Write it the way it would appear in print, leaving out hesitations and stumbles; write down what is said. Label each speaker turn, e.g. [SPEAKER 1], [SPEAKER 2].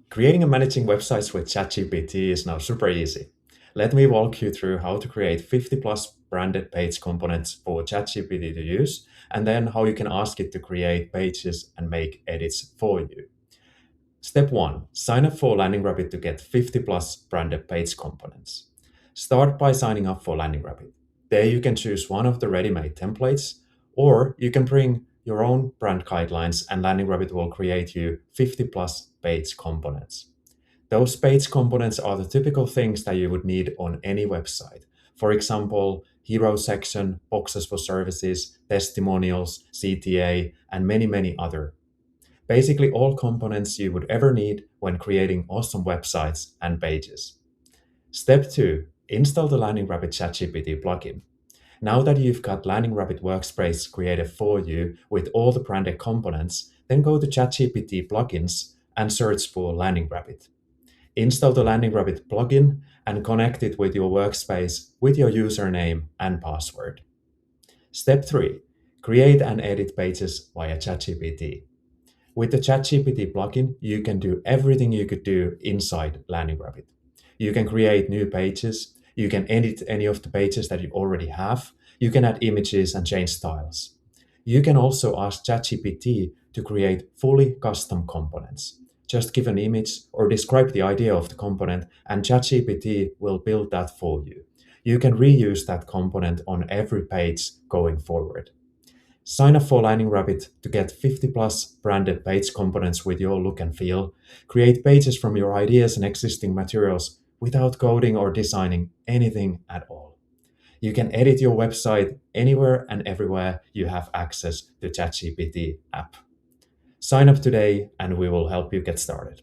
[SPEAKER 1] Creating and managing websites with ChatGPT is now super easy. Let me walk you through how to create 50 plus branded page components for ChatGPT to use, and then how you can ask it to create pages and make edits for you. Step 1. Sign up for LandingRabbit to get 50 plus branded page components. Start by signing up for LandingRabbit. There you can choose one of the ready-made templates, or you can bring your own brand guidelines and LandingRabbit will create you 50 plus page components. Those page components are the typical things that you would need on any website. For example, hero section, boxes for services, testimonials, CTA, and many other. Basically all components you would ever need when creating awesome websites and pages. Step 2. Install the LandingRabbit ChatGPT plugin. Now that you've got LandingRabbit Workspace created for you with all the branded components, then go to ChatGPT plugins and search for LandingRabbit. Install the LandingRabbit plugin and connect it with your workspace with your username and password. Step 3. Create and edit pages via ChatGPT. With the ChatGPT plugin, you can do everything you could do inside LandingRabbit. You can create new pages, you can edit any of the pages that you already have, you can add images and change styles. You can also ask ChatGPT to create fully custom components. Just give an image or describe the idea of the component, and ChatGPT will build that for you. You can reuse that component on every page going forward. Sign up for LandingRabbit to get 50 plus branded page components with your look and feel. Create pages from your ideas and existing materials without coding or designing anything at all. You can edit your website anywhere and everywhere you have access to ChatGPT app. Sign up today and we will help you get started.